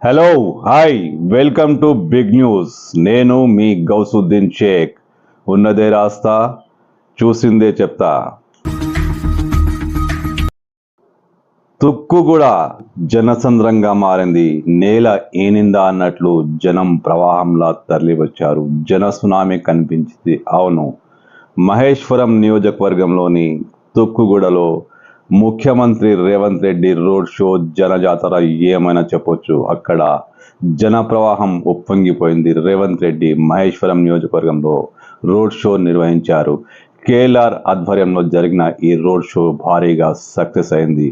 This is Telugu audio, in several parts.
Hello hi welcome to big news. నేను మీ గౌసుద్దీన్ షేక్. ఉన్నదే రాస్తా, చూసిందే చెప్తా. తుక్కు కూడా జనసంద్రంగా మారింది. నేల ఏనిందా అన్నట్లు జనం ప్రవాహంలా తరలి వచ్చారు. జన సునామీ కనిపించింది. అవును, మహేశ్వరం నియోజకవర్గంలోని తుక్కుగూడలో ముఖ్యమంత్రి రేవంత్ రెడ్డి రోడ్ షో జనజాతర ఏమైనా చెప్పొచ్చు. అక్కడ జన ప్రవాహం ఉప్పొంగిపోయింది. రేవంత్ రెడ్డి మహేశ్వరం నియోజకవర్గంలో రోడ్ షో నిర్వహించారు. కేఎల్ఆర్ ఆధ్వర్యంలో జరిగిన ఈ రోడ్ షో భారీగా సక్సెస్ అయింది.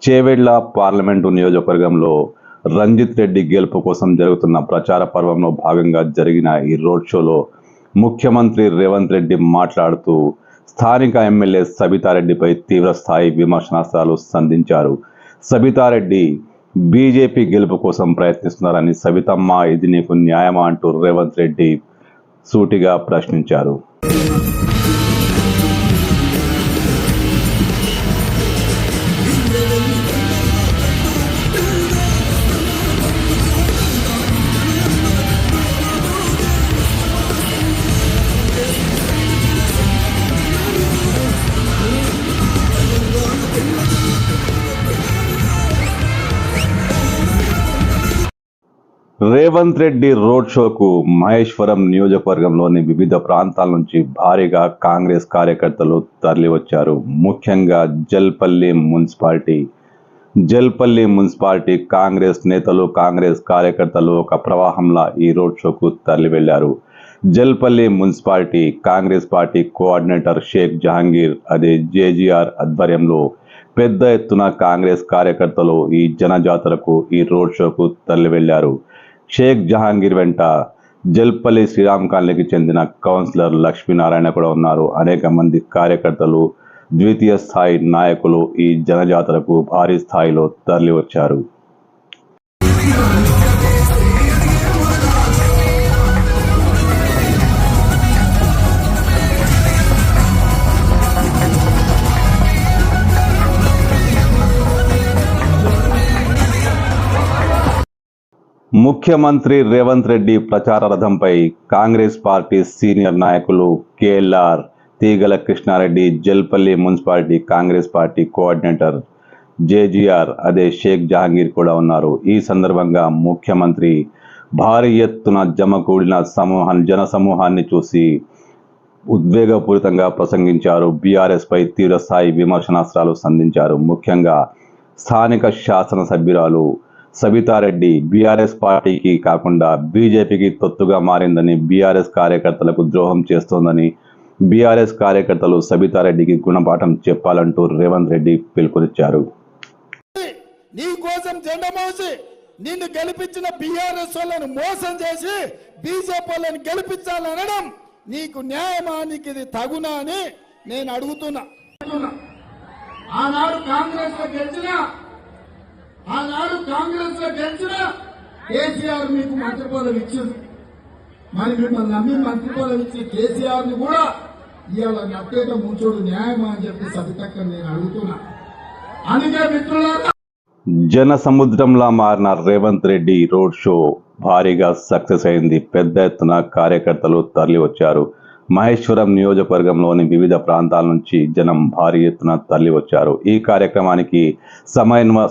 చేవెళ్ల పార్లమెంటు నియోజకవర్గంలో రంజిత్ రెడ్డి గెలుపు కోసం జరుగుతున్న ప్రచార పర్వంలో భాగంగా జరిగిన ఈ రోడ్ షోలో ముఖ్యమంత్రి రేవంత్ రెడ్డి మాట్లాడుతూ స్థానిక ఎమ్మెల్యే సబితారెడ్డిపై తీవ్ర స్థాయి విమర్శనాస్త్రాలు సంధించారు. సబితారెడ్డి బీజేపీ గెలుపు కోసం ప్రయత్నిస్తున్నారని, సబితమ్మ ఇది నీకు న్యాయమా అంటూ రేవంత్ రెడ్డి సూటిగా ప్రశ్నించారు. రేవంత్ రెడ్డి రోడ్ షోకు మహేశ్వరం నియోజకవర్గంలోని వివిధ ప్రాంతాల నుంచి భారీగా కాంగ్రెస్ కార్యకర్తలు తరలివచ్చారు. ముఖ్యంగా జల్పల్లి మున్సిపాలిటీ కాంగ్రెస్ నేతలు, కాంగ్రెస్ కార్యకర్తలు ఒక ప్రవాహంలా ఈ రోడ్ షోకు తరలి వెళ్లారు. Jalpalli municipality Congress party coordinator Sheikh Jahangir అదే జేజీఆర్ ఆధ్వర్యంలో పెద్ద ఎత్తున కాంగ్రెస్ కార్యకర్తలు ఈ జనజాతరకు, ఈ రోడ్ షోకు తరలి వెళ్లారు. షేక్ జహాంగీర్ వెంట జల్పల్లి శ్రీరామ్ కాలనీకి చెందిన కౌన్సిలర్ లక్ష్మీనారాయణ కూడా ఉన్నారు. అనేక మంది కార్యకర్తలు, ద్వితీయ స్థాయి నాయకులు ఈ జనజాతరకు భారీ స్థాయిలో తరలి వచ్చారు. ముఖ్యమంత్రి రేవంత్ రెడ్డి ప్రచార రథంపై కాంగ్రెస్ పార్టీ సీనియర్ నాయకులు KLR, Teegala Krishna Reddy, Jalpally municipality Congress party coordinator JGR అదే షేక్ జహాంగీర్ కూడా ఉన్నారు. ఈ సందర్భంగా ముఖ్యమంత్రి భారీ ఎత్తున జమకూడిన జన సమూహాన్ని చూసి ఉద్వేగపూరితంగా ప్రసంగించారు. బీఆర్ఎస్ పై తీవ్రస్థాయి విమర్శనాస్త్రాలు సంధించారు. ముఖ్యంగా స్థానిక శాసనసభ్యురాలు సబితారెడ్డి బీఆర్ఎస్ పార్టీకి కాకుండా బీజేపీకి తొత్తుగా మారిందని, బీఆర్ఎస్ కార్యకర్తలకు ద్రోహం చేస్తోందని, బీఆర్ఎస్ కార్యకర్తలు సబితారెడ్డికి గుణపాఠం చెప్పాలంటూ రేవంత్ రెడ్డి పిలుపునిచ్చారు. నీ కోసం జెండా మోసి నిన్ను గెలిపించిన బీఆర్ఎస్ వాళ్ళని మోసం చేసి బీజేపీ వాళ్ళని గెలిపించాలనడం నీకు న్యాయమా, నీకు ఇది తగునా అని నేను అడుగుతున్నా. ఆనాడు కాంగ్రెస్ లో గెలిచిన కేసీఆర్ మీకు మంత్రి పదవి ఇచ్చింది. మరి మిమ్మల్ని నమ్మి మంత్రి పదవి ఇచ్చిన కేసీఆర్ ని కూడా ఇవాళ నట్టేట ముంచోడు న్యాయమా అని చెప్పి సబితక్క నేను అడుగుతున్నా. అందుకే మిత్రులారా, జన సముద్రంలా మారిన రేవంత్ రెడ్డి రోడ్ షో భారీగా సక్సెస్ అయింది. పెద్ద ఎత్తున కార్యకర్తలు తరలి వచ్చారు. మహేశ్వరం నియోజకవర్గంలోని వివిధ ప్రాంతాల నుంచి జనం భారీ ఎత్తున తరలి వచ్చారు. ఈ కార్యక్రమానికి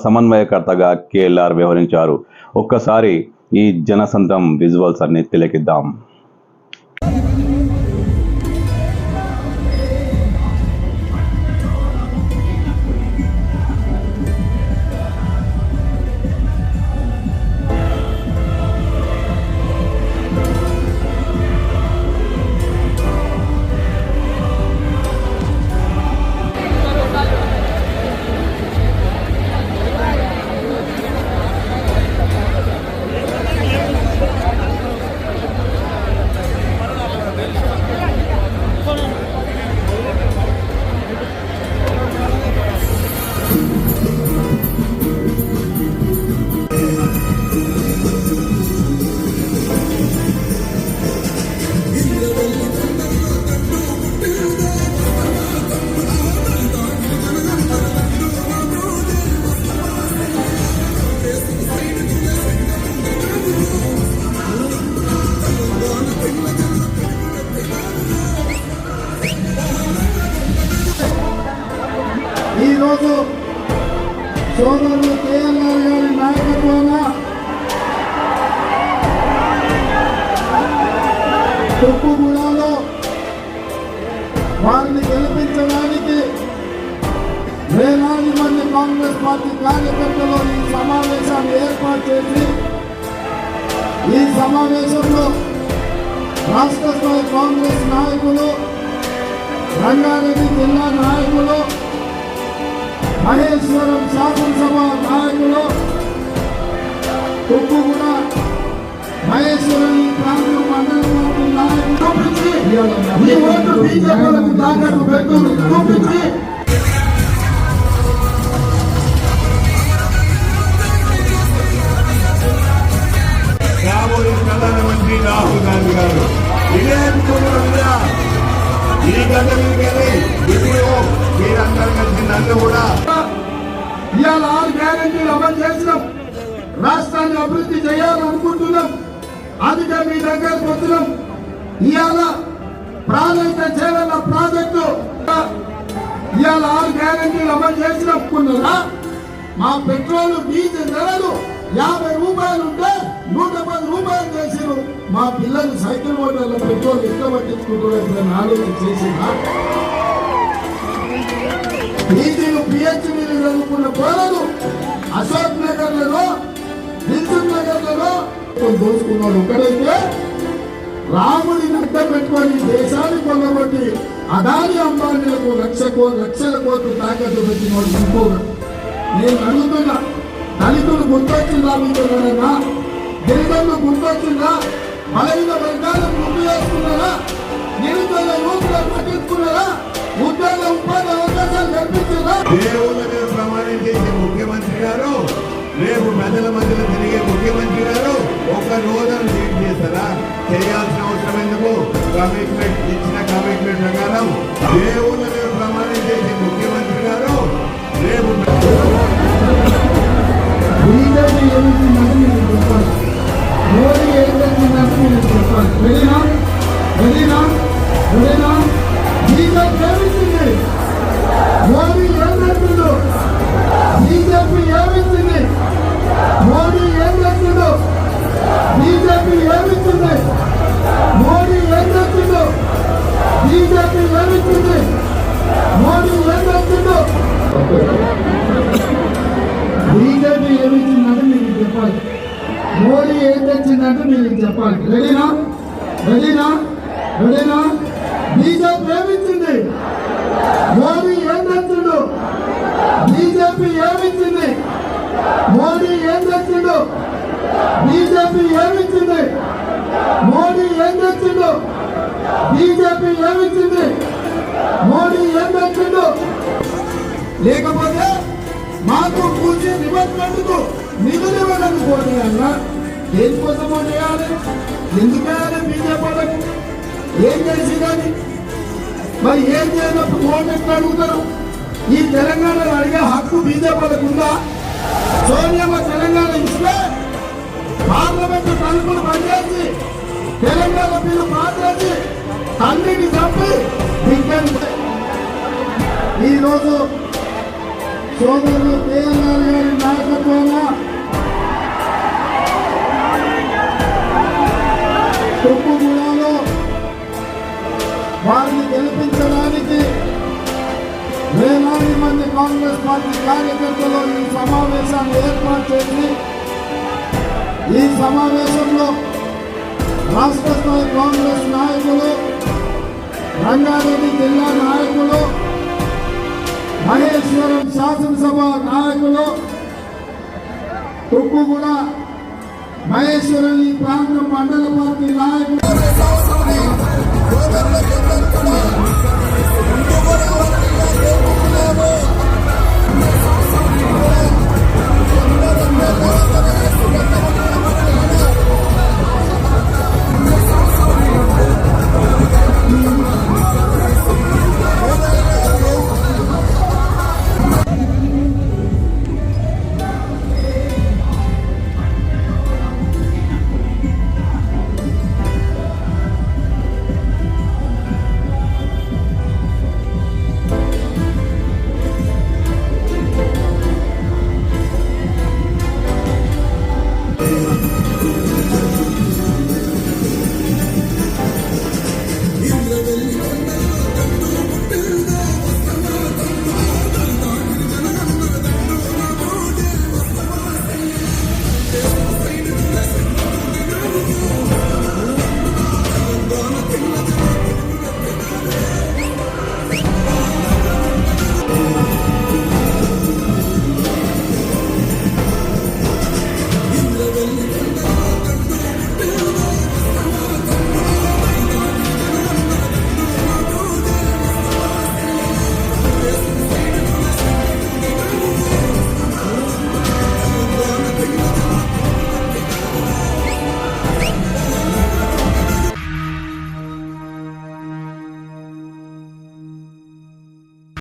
సమన్వయకర్తగా కేఎల్ఆర్ వ్యవహరించారు. ఒక్కసారి ఈ జనసంద్రం విజువల్స్ అన్ని తిలకిద్దాం. సోదరులు కేఎల్ఆర్ గారి నాయకత్వాన తుక్కుగూడలో వారిని గెలిపించడానికి వేలాది మంది కాంగ్రెస్ పార్టీ కార్యకర్తలు ఈ సమావేశాన్ని ఏర్పాటు చేసి ఈ సమావేశంలో రాష్ట్ర స్థాయి కాంగ్రెస్ నాయకులు, రంగారెడ్డి జిల్లా నాయకులు, మహేశ్వరం శాసనసభ నాయకులు, తుక్కుగూడ మహేశ్వరం ఈ ప్రాంతం మండల పార్టీ నాయకులు చూపించి ఈ ఓటు బీజేపీలకు తాకట్టు పెట్టుకుని చూపించి కాబోయే ప్రధానమంత్రి రాహుల్ గాంధీ గారు ఇదే అనుకుంటున్నా ఈ గంట మీదకెళ్ళి ఇప్పుడు మీరందరూ కలిసి నన్ను కూడా ఇవాళ 6 గ్యారెంటీలు అమలు చేసినాం. రాష్ట్రాన్ని అభివృద్ధి చేయాలనుకుంటున్నాం. అందుకే మీ దగ్గరకు వచ్చినాం. ఇవాళ ప్రాణాయిత చేయాల ప్రాజెక్టు ఇవాళ 6 గ్యారెంటీలు అమలు చేసినప్పుకున్నారా? మా పెట్రోల్ డీజిల్ ధరలు 50 రూపాయలు ఉంటే 110 రూపాయలు చేసారు. మా పిల్లలు సైకిల్ మోటార్ల పెట్రోల్ ఎట్లా పట్టించుకుంటున్నారు ఆలోచన చేసినా? డీజిల్ పిహెచ్డీలు చదువుకున్న పోరాడు అశోక్ నగర్లలో, దిల్సుఖ్ నగర్లలో దోచుకున్నాడు. ఒకడైతే రాముడిని అడ్డం పెట్టుకొని దేశాన్ని కొనబట్టి అదాని అంబానీలకు లక్షల కోట్లు తాకట్టు పెట్టినోడు ఇంకోడు. నేను అడుగుతున్నా, దళితులు గుర్తొచ్చిందా మీకున్నా? గిరిజనులు గుర్తొచ్చిందా? బలహీన వర్గాలను గుర్తు చేసుకున్నారా? నిరుద్యోగ యువకులను పట్టించుకున్నారా? ఉద్యోగ ఉపాధి అవకాశాలు కల్పించారా? దేవుళ్ళ మీద ప్రమాణం చేసే ముఖ్యమంత్రి గారు, రేపు ప్రజల మధ్యలో తిరిగే ముఖ్యమంత్రి గారు ఒక రోజును లీడ్ చేస్తారా? చేయాల్సిన అవసరం ఎందుకు? కమిట్మెంట్ ఇచ్చిన కమిట్మెంట్ ప్రకారం దేవుళ్ళ మీద ప్రమాణం చేసే ముఖ్యమంత్రి గారు రేపు బీజేపీ ఏమిటిందంటే మీరు చెప్పాలి, మోడీ ఏమిటిందంటే మీరు చెప్పాలి. వెళ్ళినా బీజేపీ ఏమిచ్చింది? మోడీ ఏం చేస్తుందో? బీజేపీ ఏమిచ్చింది? మోడీ ఏం చేస్తుందో? బీజేపీ ఏమిచ్చింది? మోడీ ఏం చేస్తుందో? బీజేపీ ఏమిచ్చింది? మోడీ ఏం చేస్తుందో? బీజేపీ ఏమిచ్చిందంటే మీకు చెప్పాలి, మోడీ ఏం తెచ్చిందంటే మీకు చెప్పాలి. రెడీనా? బీజేపీ ఏమిచ్చింది? మోడీ ఏం తెచ్చిండు? బీజేపీ ఏమిచ్చింది? మోడీ ఏం తెచ్చిండు? బీజేపీ ఏమిచ్చింది? మోడీ ఏం తెచ్చిండు? బీజేపీ ఏమిచ్చింది? మోడీ ఏం తెచ్చిండు? లేకపోతే మాకు కూర్చి డిపార్ట్మెంట్కు నిధులు ఇవ్వడానికి పోటీ అన్న దేనికోసం చేయాలి? ఎందుకు వేయాలి? బీజేపీలకు ఏం చేసిందని మరి ఏం చేయనప్పుడు ఓటు ఎట్లా అడుగుతారు? ఈ తెలంగాణలో అడిగే హక్కు బీజేపీలకు ఉందా? సోనియమ్మ తెలంగాణ ఇస్తే పార్లమెంటు తలుపులు పనిచేసి తెలంగాణ బిల్లు పాస్ చేసి తండ్రిని చంపి ఈరోజు సోదరులు కేఎల్ఆర్ గారి నాయకత్వాన తుక్కుగూడలో వారిని గెలిపించడానికి వేలాది మంది కాంగ్రెస్ పార్టీ కార్యకర్తలు ఈ సమావేశాన్ని ఏర్పాటు చేసి ఈ సమావేశంలో రాష్ట్ర స్థాయి కాంగ్రెస్ నాయకులు, రంగారెడ్డి జిల్లా నాయకులు, మహేశ్వరం శాసనసభ నాయకులు, తుక్కుగూడ మహేశ్వరం ఈ ప్రాంతం మండల పార్టీ నాయకులు